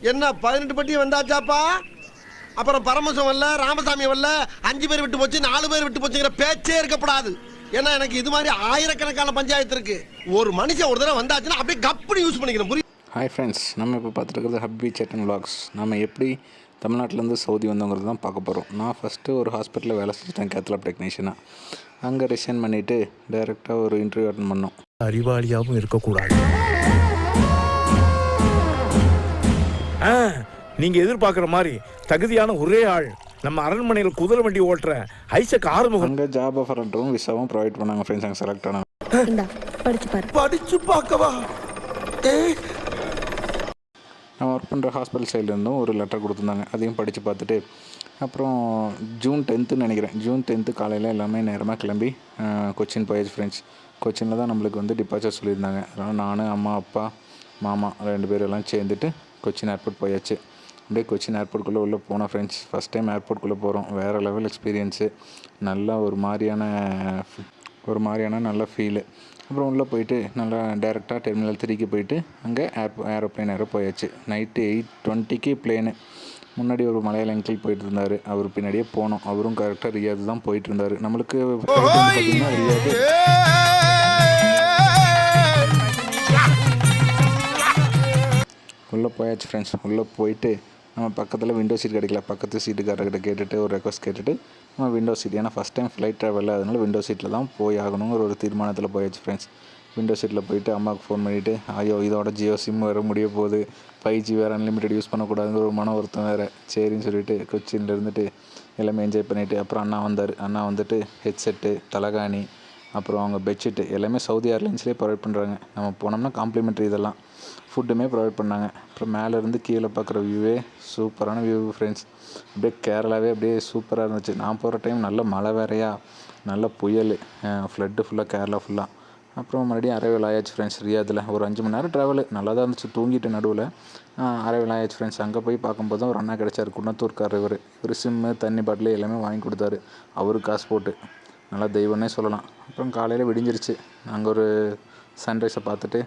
என்ன 18 பட்டி வந்தாச்சாப்பா? அப்புறம் பரமசம் வரல, ராமசாமி வரல, 5 பேர் விட்டு போச்சு, 4 பேர் விட்டு போச்சுங்கிற பேச்சே இருக்கப்படாது. ஏன்னா எனக்கு இது மாதிரி ஆயிரக்கணக்கான பஞ்சாயத்து இருக்கு. ஒரு மனுஷன் ஒரு தடவை வந்தாச்சுன்னா அப்படியே கப்புனு யூஸ் பண்ணிக்கிறேன். புரியுது? ஹாய் ஃப்ரெண்ட்ஸ், நம்ம இப்போ பார்த்துருக்கிறது ஹப்பி சேட் அண்ட் விலாக்ஸ். நம்ம எப்படி தமிழ்நாட்டிலேருந்து சவுதி வந்தோங்கிறது தான் பார்க்க போகிறோம். நான் ஃபஸ்ட்டு ஒரு ஹாஸ்பிட்டலில் வேலை செஞ்சுட்டேன், கேத்லாப் டெக்னீஷியனாக. அங்கே ரிசைன் பண்ணிவிட்டு டைரெக்டாக ஒரு இன்டர்வியூ அட்டன் பண்ணோம். அறிவாளியாகவும் இருக்கக்கூடாது. நீங்கள் எதிர்பார்க்குற மாதிரி தகுதியான ஒரே ஆள் நம்ம அரண்மனையில் குதிரை வண்டி ஓட்டுற ஐசக் ஆறுமுகம். அங்கே ஜாப் ஆஃபர் லெட்டரும் விசாவும் ப்ரொவைட் பண்ணாங்க ஃப்ரெண்ட்ஸ். அங்கே செலக்ட் ஆனாங்க. படிச்சு பார்க்கவா? நான் ஒர்க் பண்ணுற ஹாஸ்பிட்டல் சைட்லேருந்தும் ஒரு லெட்டர் கொடுத்துருந்தாங்க. அதையும் படித்து பார்த்துட்டு அப்புறம் ஜூன் 10ன்னு நினைக்கிறேன், ஜூன் 10 காலையில் எல்லாமே நேரமாக கிளம்பி கொச்சின் போயாச்சு ஃப்ரெண்ட்ஸ். கொச்சினில் தான் நம்மளுக்கு வந்து டிபார்ச்சர் சொல்லியிருந்தாங்க. அதனால் நான், அம்மா, அப்பா, மாமா 2 பேர் எல்லாம் சேர்ந்துட்டு கொச்சின் ஏர்போர்ட் போயாச்சு. அப்படியே கொச்சின் ஏர்போர்ட்குள்ளே உள்ளே போனோம் ஃப்ரெண்ட்ஸ். ஃபஸ்ட் டைம் ஏர்போர்ட்குள்ளே போகிறோம். வேறு லெவல் எக்ஸ்பீரியன்ஸு. நல்லா ஒரு மாதிரியான நல்ல ஃபீலு. அப்புறம் உள்ளே போயிட்டு நல்லா டேரெக்டாக டெர்மினல் 3க்கு போயிட்டு அங்கே ஏரோப்ளைன் போயாச்சு. நைட்டு 8:20க்கு பிளேனு. முன்னாடி ஒரு மலையாள அங்கிள் போயிட்டு இருந்தார், அவர் பின்னாடியே போனோம். அவரும் கரெக்டாக ரியாது தான் போயிட்டு இருந்தார். நம்மளுக்கு பார்த்திங்கன்னா ரியாது உள்ளே போயாச்சு ஃப்ரெண்ட்ஸ். உள்ளே போயிட்டு நம்ம பக்கத்தில் விண்டோ சீட் கிடைக்கல. பக்கத்து சீட்டுக்காரர்கிட்ட கேட்டுட்டு ஒரு ரெக்வஸ்ட் கேட்டுட்டு நம்ம விண்டோ சீட், ஏன்னா ஃபஸ்ட் டைம் ஃப்ளைட் ட்ராவலில், அதனால் விண்டோ சீட்டில் தான் போய் ஆகணுங்கிற ஒரு தீர்மானத்தில் போயாச்சு ஃப்ரெண்ட்ஸ். விண்டோ சீட்டில் போயிட்டு அம்மாவுக்கு ஃபோன் பண்ணிவிட்டு, ஐயோ இதோட ஜியோ சிம் வேறு முடிய போகுது, 5G வேறு அன்லிமிட்டட் யூஸ் பண்ணக்கூடாதுங்கிற ஒரு மன வருத்தம் வேறு. சரின்னு சொல்லிவிட்டு கொச்சினில் இருந்துட்டு எல்லாமே என்ஜாய் பண்ணிவிட்டு அப்புறம் அண்ணா வந்தார். அண்ணா வந்துட்டு ஹெட்செட்டு, தலகாணி, அப்புறம் அவங்க பெட்ஷீட்டு எல்லாமே சவுதி ஏர்லைன்ஸ்லேயே ப்ரொவைட் பண்ணுறாங்க. நம்ம போனோம்னா காம்ப்ளிமெண்ட்ரி இதெல்லாம் ஃபுட்டுமே ப்ரொவைட் பண்ணாங்க. அப்புறம் மேலேருந்து கீழே பார்க்குற வியூவே சூப்பரான வியூ ஃப்ரெண்ட்ஸ். அப்படியே கேரளாவே அப்படியே சூப்பராக இருந்துச்சு. நான் போகிற டைம் நல்ல மழை வேறையா, நல்ல புயல், ஃப்ளட்டு ஃபுல்லாக கேரளா ஃபுல்லாக. அப்புறம் மறுபடியும் அரைவல் ஆயாச்சு ஃப்ரெண்ட்ஸ். ரியாதில் ஒரு 5 மணி நேரம் ட்ராவலு. நல்லா தான் இருந்துச்சு, தூங்கிட்டு நடுவில். அரைவல் ஆயாச்சு ஃப்ரெண்ட்ஸ். அங்கே போய் பார்க்கும்போது தான் ஒரு அண்ணா கிடச்சார், குன்னத்தூர்கார். இவர் சிம்மு, தண்ணி பாட்டில் எல்லாமே வாங்கி கொடுத்தாரு, அவருக்கு காசு போட்டு. நல்லா தெய்வம்னே சொல்லலாம். அப்புறம் காலையில் விடிஞ்சிருச்சு. அங்கே ஒரு சன்ரைஸை பார்த்துட்டு,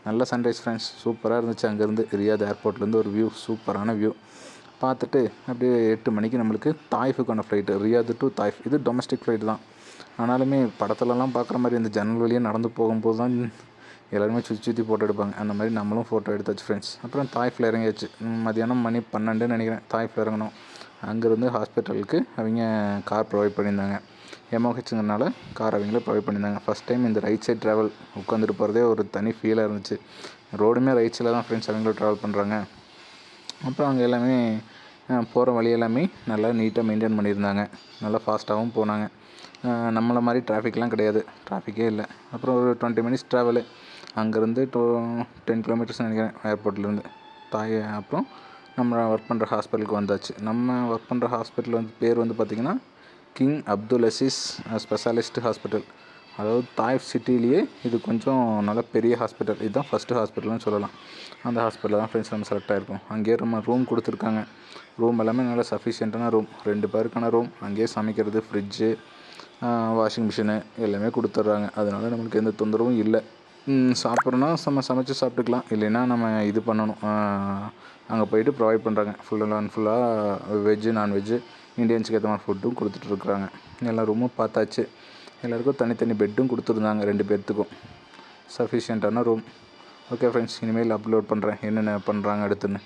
நல்ல சன்ரைஸ் ஃப்ரெண்ட்ஸ், சூப்பராக இருந்துச்சு. அங்கேருந்து ரியாத் ஏர்போர்ட்லேருந்து ஒரு வியூ, சூப்பரான வியூ பார்த்துட்டு அப்படியே 8 மணிக்கு நம்மளுக்கு தாய்ஃபுக்கான ஃப்ளைட்டு, ரியாத் டு தாய்ஃப். இது டொமஸ்டிக் ஃப்ளைட்டு தான். ஆனாலுமே படத்துலலாம் பார்க்குற மாதிரி இந்த ஜன்னல் வழியாக நடந்து போகும்போது தான் எல்லாருமே சுற்றி ஃபோட்டோ எடுப்பாங்க. அந்த மாதிரி நம்மளும் ஃபோட்டோ எடுத்தாச்சு ஃப்ரெண்ட்ஸ். அப்புறம் தாய்ஃபில் இறங்கியாச்சு. மதியானம் மணி 12 நினைக்கிறேன் தாய்ஃபில் இறங்கணும். அங்கேருந்து ஹாஸ்பிட்டலுக்கு அவங்க கார் ப்ரொவைட் பண்ணியிருந்தாங்க. எம்ஓஹெச்ங்கிறனால கார் அவங்களே ப்ரொவைட் பண்ணியிருந்தாங்க. ஃபஸ்ட் டைம் இந்த ரைட் சைட் ட்ராவல் உட்காந்துட்டு போகிறதே ஒரு தனி ஃபீலாக இருந்துச்சு. ரோடுமே ரைட் சைடில் தான் ஃப்ரெண்ட்ஸ் அவங்களும் ட்ராவல் பண்ணுறாங்க. அப்புறம் அங்கே எல்லாமே போகிற வழி எல்லாமே நல்லா நீட்டாக மெயின்டைன் பண்ணியிருந்தாங்க. நல்லா ஃபாஸ்ட்டாகவும் போனாங்க. நம்மளை மாதிரி டிராஃபிக்லாம் கிடையாது, டிராஃபிக்கே இல்லை. அப்புறம் ஒரு 20 மினிட்ஸ் ட்ராவலு. அங்கேருந்து 10 கிலோமீட்டர்ஸ் நினைக்கிறேன் ஏர்போர்ட்லேருந்து அப்புறம் நம்ம ஒர்க் பண்ணுற ஹாஸ்பிட்டலுக்கு வந்தாச்சு. நம்ம ஒர்க் பண்ணுற ஹாஸ்பிட்டல் வந்து பேர் வந்து பார்த்திங்கன்னா king Abdul Aziz specialist hospital. அதாவது தாய்ஃப் சிட்டிலேயே இது கொஞ்சம் நல்ல பெரிய ஹாஸ்பிட்டல். இதுதான் ஃபஸ்ட்டு ஹாஸ்பிட்டல்னு சொல்லலாம். அந்த ஹாஸ்பிட்டலில் தான் ஃப்ரெண்ட்ஸ் நம்ம செலக்ட் ஆகிருக்கோம். அங்கேயே நம்ம ரூம் கொடுத்துருக்காங்க. ரூம் எல்லாமே நல்லா சஃபிஷியண்ட்டான ரூம், 2 பேருக்கான ரூம். அங்கேயே சமைக்கிறது, ஃப்ரிட்ஜு, வாஷிங் மிஷினு எல்லாமே கொடுத்துட்றாங்க. அதனால் நம்மளுக்கு எந்த தொந்தரவும் இல்லை. சாப்பிட்றோன்னா சமைச்சு சாப்பிட்டுக்கலாம், இல்லைன்னா நம்ம இது பண்ணணும். அங்கே போயிட்டு ப்ரொவைட் பண்ணுறாங்க. ஃபுல்லாக வெஜ்ஜு, நான்வெஜ்ஜு, இண்டியன்ஸுக்கு ஏற்ற மாதிரி ஃபுட்டும் கொடுத்துட்ருக்குறாங்க. எல்லா ரூமும் பார்த்தாச்சு. எல்லாேருக்கும் தனித்தனி பெட்டும் கொடுத்துருந்தாங்க, 2 பேர்த்துக்கும். சஃபிஷியண்ட்டான ரூம். ஓகே ஃப்ரெண்ட்ஸ், இனிமேல் அப்லோட் பண்ணுறேன் என்னென்ன பண்ணுறாங்க அடுத்துன்னு.